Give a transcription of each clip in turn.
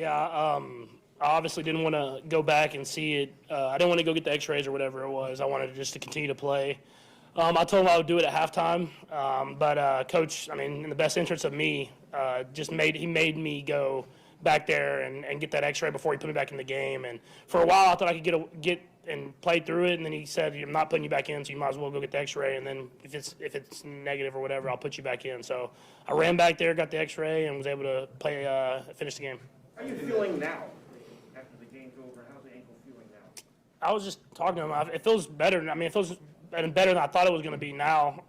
Yeah, I obviously didn't want to go back and see it. I didn't want to go get the x-rays or whatever it was. I wanted just to continue to play. I told him I would do it at halftime, but Coach, I mean, in the best interest of me, he made me go back there and get that x-ray before he put me back in the game. And for a while, I thought I could get and play through it, and then he said, I'm not putting you back in, so you might as well go get the x-ray, and then if it's negative or whatever, I'll put you back in. So I ran back there, got the x-ray, and was able to finish the game. How are you feeling now after the game's over? How's the ankle feeling now? I was just talking to him. It feels better. I mean, it feels better than I thought it was going to be now.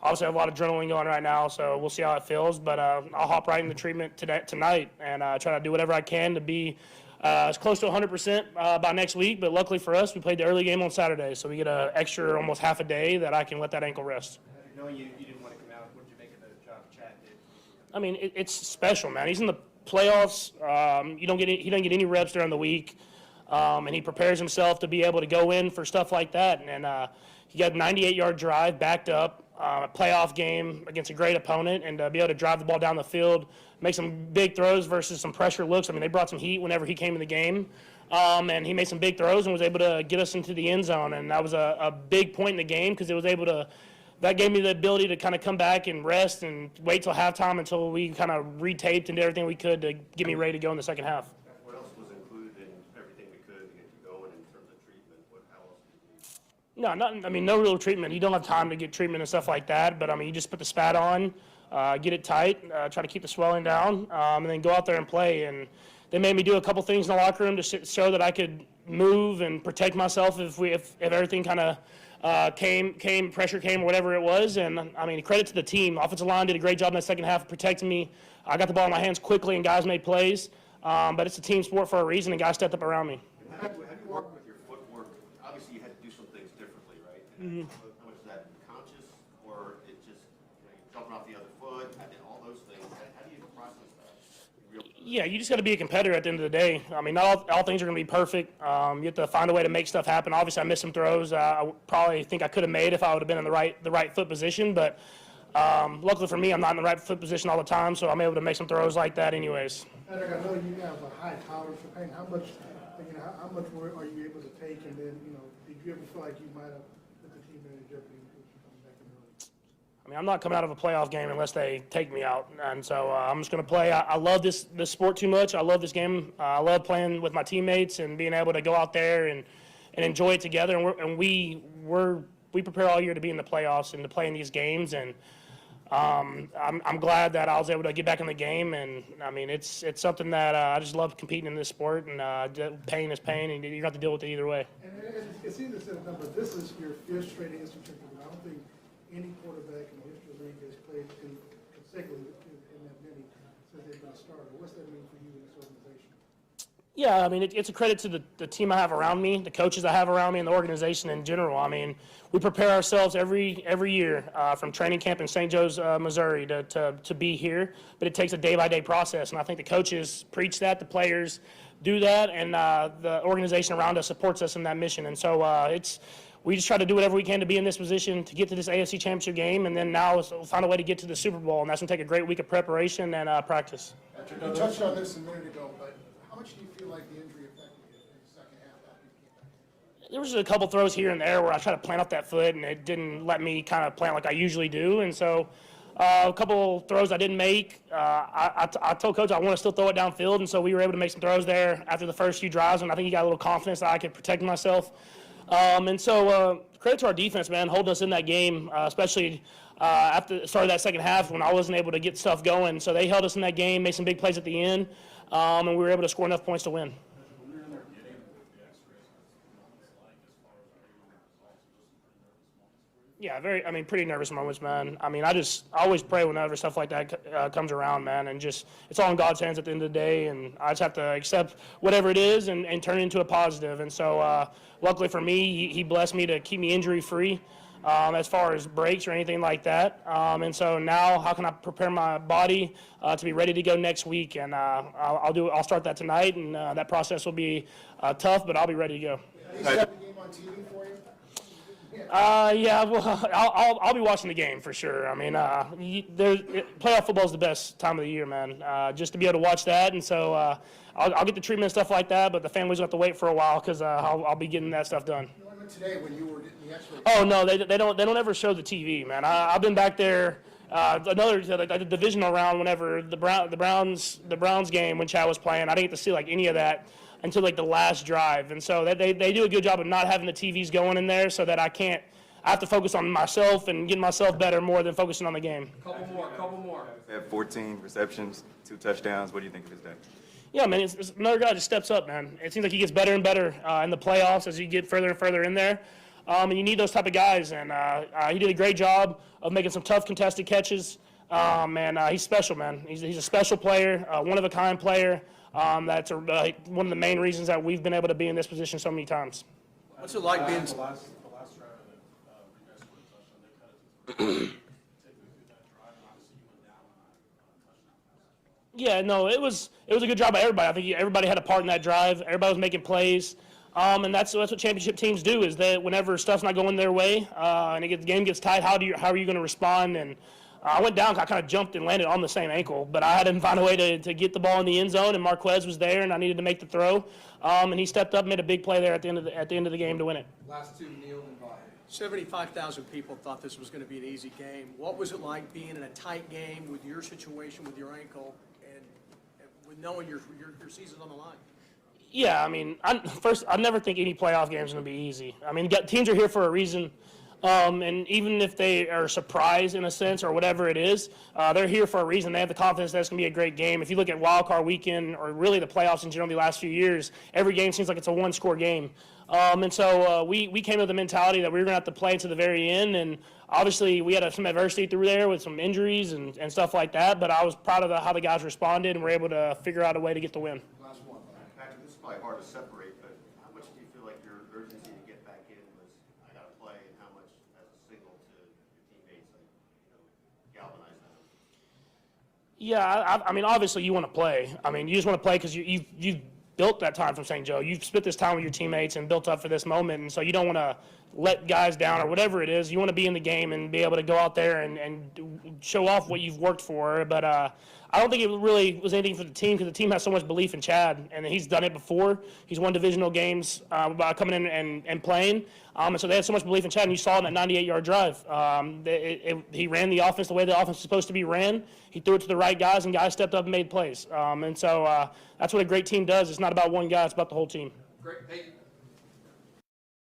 Obviously, I have a lot of adrenaline going right now, so we'll see how it feels. But I'll hop right into treatment tonight and try to do whatever I can to be as close to 100% by next week. But luckily for us, we played the early game on Saturday, so we get an extra almost half a day that I can let that ankle rest. Knowing you didn't want to come out, what did you make of the job Chad did? I mean, it's special, man. He's in the playoffs. He don't get any reps during the week, and he prepares himself to be able to go in for stuff like that. And he got a 98-yard drive backed up, a playoff game against a great opponent, and be able to drive the ball down the field, make some big throws versus some pressure looks. I mean, they brought some heat whenever he came in the game, and he made some big throws and was able to get us into the end zone. And that was a big point in the game because it was able to. That gave me the ability to kind of come back and rest and wait till halftime until we kind of retaped and did everything we could to get me ready to go in the second half. What else was included in everything we could to get you going in terms of treatment? How else did you need? No real treatment. You don't have time to get treatment and stuff like that, but I mean, you just put the spat on, get it tight, try to keep the swelling down, and then go out there and play. And they made me do a couple things in the locker room to show that I could move and protect myself if everything kind of pressure came, or whatever it was. And I mean, credit to the team. Offensive line did a great job in that second half of protecting me. I got the ball in my hands quickly, and guys made plays. But it's a team sport for a reason, and guys stepped up around me. Have you worked with your footwork? Obviously, you had to do some things differently, right? Mm-hmm. How much is that conscious, or it just you're jumping off the other foot, and all those things? How do you process that? Yeah, you just got to be a competitor at the end of the day. I mean, not all things are going to be perfect. You have to find a way to make stuff happen. Obviously, I missed some throws. I probably think I could have made if I would have been in the right foot position. But luckily for me, I'm not in the right foot position all the time, so I'm able to make some throws like that anyways. Patrick, I know you have a high tolerance for pain. How much more are you able to take? And then, did you ever feel like you might have put the team in jeopardy if you come back in early? I mean, I'm not coming out of a playoff game unless they take me out, and so I'm just going to play. I love this sport too much. I love this game. I love playing with my teammates and being able to go out there and enjoy it together. And we prepare all year to be in the playoffs and to play in these games. And I'm glad that I was able to get back in the game. And I mean, it's something that I just love competing in this sport. And pain is pain, and you have to deal with it either way. And it's easy to say the number. This is your fifth straight AFC championship. I don't think any quarterback in the history of the league has played consecutively in that many since they've been a starter. What's that mean for you in this organization? Yeah, I mean, it's a credit to the team I have around me, the coaches I have around me, and the organization in general. I mean, we prepare ourselves every year from training camp in St. Joe's, Missouri to be here, but it takes a day-by-day process, and I think the coaches preach that, the players do that, and the organization around us supports us in that mission. And so we just try to do whatever we can to be in this position to get to this AFC Championship game, and then now we'll find a way to get to the Super Bowl, and that's going to take a great week of preparation and practice. You touched on this a minute ago, but how much do you feel like the injury affected you in the second half after you came back? There was a couple throws here and there where I tried to plant off that foot, and it didn't let me kind of plant like I usually do, and so a couple throws I didn't make. I told Coach I want to still throw it downfield, and so we were able to make some throws there after the first few drives, and I think he got a little confidence that I could protect myself. And so credit to our defense, man, holding us in that game, especially after the start of that second half when I wasn't able to get stuff going. So they held us in that game, made some big plays at the end, and we were able to score enough points to win. Yeah, pretty nervous moments, man. I mean, I always pray whenever stuff like that comes around, man, and just it's all in God's hands at the end of the day, and I just have to accept whatever it is and turn it into a positive. And so, luckily for me, he blessed me to keep me injury-free as far as breaks or anything like that. And so now, how can I prepare my body to be ready to go next week? And I'll start that tonight, and that process will be tough, but I'll be ready to go. Is that the game on TV for you? Yeah, well, I'll be watching the game for sure. I mean, playoff football is the best time of the year, man. Just to be able to watch that, and so I'll get the treatment and stuff like that. But the families will have to wait for a while because I'll be getting that stuff done. Today, when you were getting the X-ray. Oh no, they don't ever show the TV, man. I've been back there. I did divisional round whenever the Browns game when Chad was playing. I didn't get to see like any of that until like the last drive, and so they do a good job of not having the TVs going in there, so that I have to focus on myself and getting myself better more than focusing on the game. Couple more. They have 14 receptions, 2 touchdowns. What do you think of his day? Yeah, man, it's another guy that just steps up, man. It seems like he gets better and better in the playoffs as you get further and further in there. And you need those type of guys, and he did a great job of making some tough contested catches. And he's special, man. He's a special player, one-of-a-kind player. That's one of the main reasons that we've been able to be in this position so many times. What's it like being? The last drive of the you guys scored a touchdown, they kind of take me through that drive, and obviously you went down on a touchdown pass. Yeah, no, it was a good job by everybody. I think everybody had a part in that drive. Everybody was making plays. And that's what championship teams do, is that whenever stuff's not going their way and the game gets tight, how are you going to respond? And I went down, I kind of jumped and landed on the same ankle, but I had to find a way to get the ball in the end zone, and Marquez was there, and I needed to make the throw. And he stepped up and made a big play there at the end of the game to win it. Last two, Neil and Bob. 75,000 people thought this was going to be an easy game. What was it like being in a tight game with your situation with your ankle and with knowing your season's on the line? Yeah, I mean, I never think any playoff game is going to be easy. I mean, teams are here for a reason. And even if they are surprised in a sense or whatever it is, they're here for a reason. They have the confidence that it's going to be a great game. If you look at wild card weekend or really the playoffs in general the last few years, every game seems like it's a one-score game. And so we came with the mentality that we were going to have to play to the very end. And obviously we had some adversity through there with some injuries and stuff like that. But I was proud of how the guys responded and were able to figure out a way to get the win. Last one. Patrick, this is probably hard to separate, but how much do you feel like your urgency to get back in was, I got to play, and how much as a signal to your teammates, like, galvanize them? Yeah, I mean, obviously you want to play. I mean, you just want to play because you've built that time from St. Joe. You've spent this time with your teammates and built up for this moment, and so you don't want to let guys down or whatever it is. You want to be in the game and be able to go out there and show off what you've worked for. But I don't think it really was anything for the team because the team has so much belief in Chad, and he's done it before. He's won divisional games by coming in and playing. And so they had so much belief in Chad, and you saw in that 98-yard drive. He ran the offense the way the offense is supposed to be ran. He threw it to the right guys, and guys stepped up and made plays. And so that's what a great team does. It's not about one guy. It's about the whole team. Great. Hey,